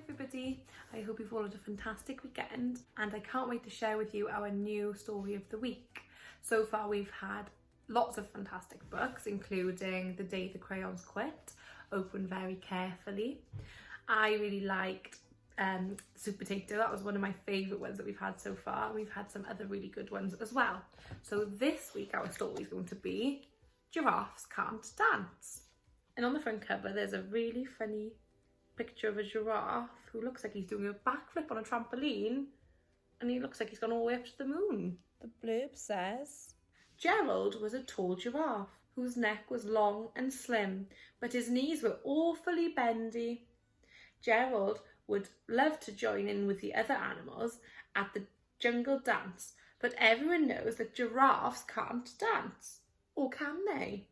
everybody, I hope you've all had a fantastic weekend and I can't wait to share with you our new story of the week. So far we've had lots of fantastic books, including The Day the Crayons Quit, opened very carefully. I really liked Sweet Potato. That was one of my favourite ones that we've had so far. We've had some other really good ones as well. So this week our story is going to be Giraffes Can't Dance. And on the front cover there's a really funny picture of a giraffe who looks like he's doing a backflip on a trampoline, and he looks like he's gone all the way up to the moon. The blurb says, Gerald was a tall giraffe whose neck was long and slim, but his knees were awfully bendy. Gerald would love to join in with the other animals at the jungle dance, but everyone knows that giraffes can't dance. Or can they?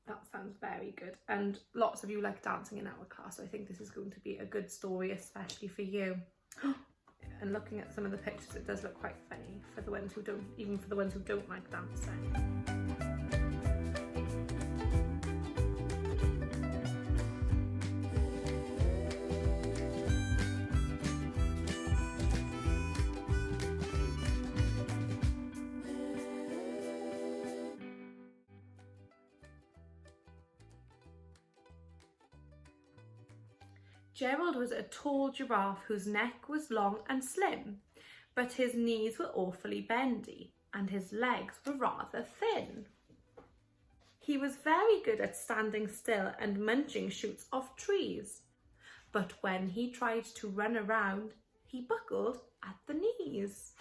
That sounds very good, and lots of you like dancing in our class, so I think this is going to be a good story, especially for you. And looking at some of the pictures, it does look quite funny for the ones who don't, even for the ones who don't like dancing. Gerald was a tall giraffe whose neck was long and slim, but his knees were awfully bendy and his legs were rather thin. He was very good at standing still and munching shoots off trees, but when he tried to run around, he buckled at the knees.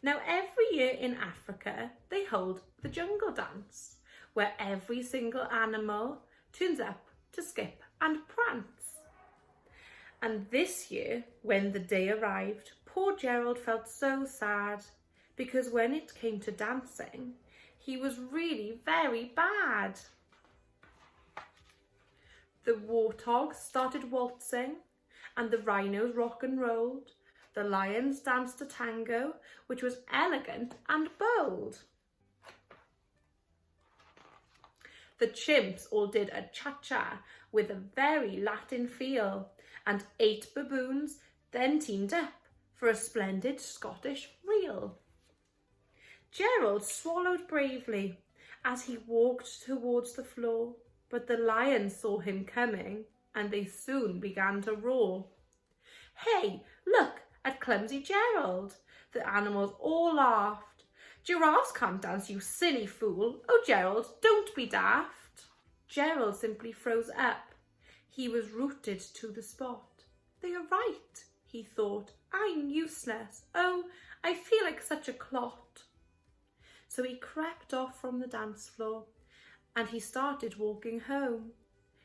Now every year in Africa, they hold the jungle dance, where every single animal turns up to skip and prance. And this year, when the day arrived, poor Gerald felt so sad, because when it came to dancing, he was really very bad. The warthogs started waltzing, and the rhinos rock and rolled. The lions danced a tango, which was elegant and bold. The chimps all did a cha-cha with a very Latin feel, and 8 baboons then teamed up for a splendid Scottish reel. Gerald swallowed bravely as he walked towards the floor, but the lions saw him coming and they soon began to roar. Hey, look at clumsy Gerald! The animals all laughed. Giraffes can't dance, you silly fool. Oh, Gerald, don't be daft. Gerald simply froze up. He was rooted to the spot. They are right, he thought. I'm useless. Oh, I feel like such a clot. So he crept off from the dance floor and he started walking home.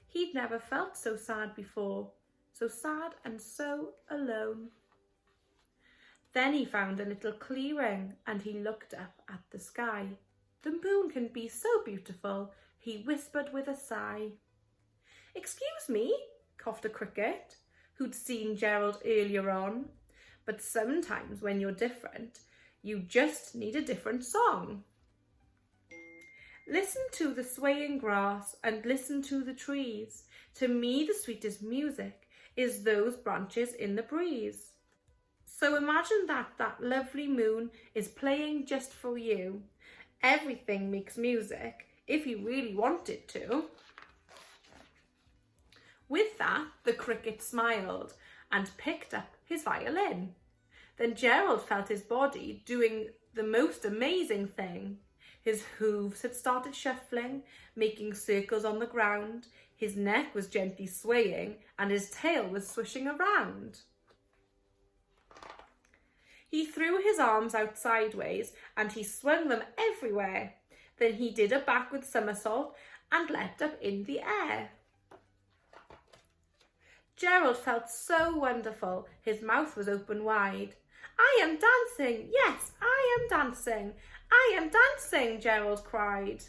He'd never felt so sad before, so sad and so alone. Then he found a little clearing and he looked up at the sky. The moon can be so beautiful, he whispered with a sigh. Excuse me, coughed a cricket, who'd seen Gerald earlier on. But sometimes when you're different, you just need a different song. Listen to the swaying grass and listen to the trees. To me the sweetest music is those branches in the breeze. So imagine that lovely moon is playing just for you. Everything makes music if you really want it to. With that, the cricket smiled and picked up his violin. Then Gerald felt his body doing the most amazing thing. His hooves had started shuffling, making circles on the ground. His neck was gently swaying and his tail was swishing around. He threw his arms out sideways and he swung them everywhere. Then he did a backward somersault and leapt up in the air. Gerald felt so wonderful. His mouth was open wide. I am dancing. Yes, I am dancing. I am dancing, Gerald cried.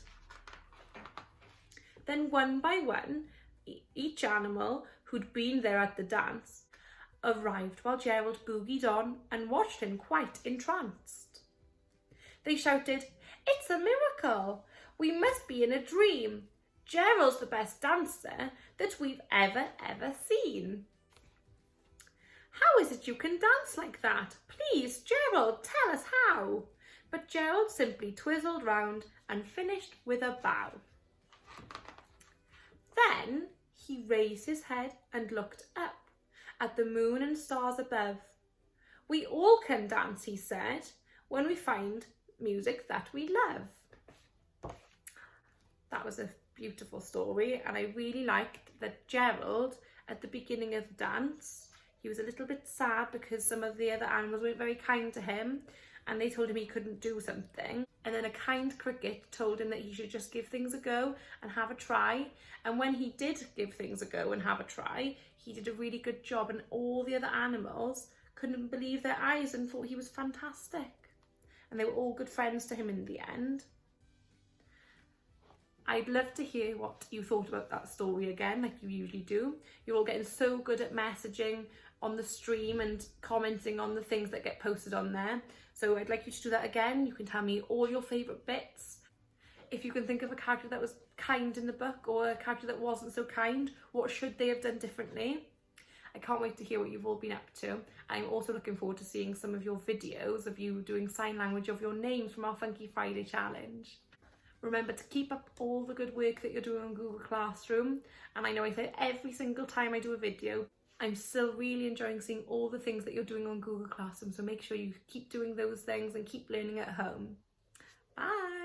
Then one by one, each animal who'd been there at the dance arrived while Gerald boogied on and watched him quite entranced. They shouted, It's a miracle! We must be in a dream. Gerald's the best dancer that we've ever seen. How is it you can dance like that? Please, Gerald, tell us how. But Gerald simply twizzled round and finished with a bow. Then he raised his head and looked up at the moon and stars above. We all can dance, he said, when we find music that we love. That was a beautiful story, and I really liked that Gerald, at the beginning of the dance, he was a little bit sad because some of the other animals weren't very kind to him and they told him he couldn't do something. And then a kind cricket told him that he should just give things a go and have a try. And when he did give things a go and have a try, he did a really good job, and all the other animals couldn't believe their eyes and thought he was fantastic. And they were all good friends to him in the end. I'd love to hear what you thought about that story again, like you usually do. You're all getting so good at messaging on the stream and commenting on the things that get posted on there. So I'd like you to do that again. You can tell me all your favourite bits. If you can think of a character that was kind in the book or a character that wasn't so kind, what should they have done differently? I can't wait to hear what you've all been up to. I'm also looking forward to seeing some of your videos of you doing sign language of your names from our Funky Friday challenge. Remember to keep up all the good work that you're doing on Google Classroom. And I know I say it every single time I do a video, I'm still really enjoying seeing all the things that you're doing on Google Classroom. So make sure you keep doing those things and keep learning at home. Bye.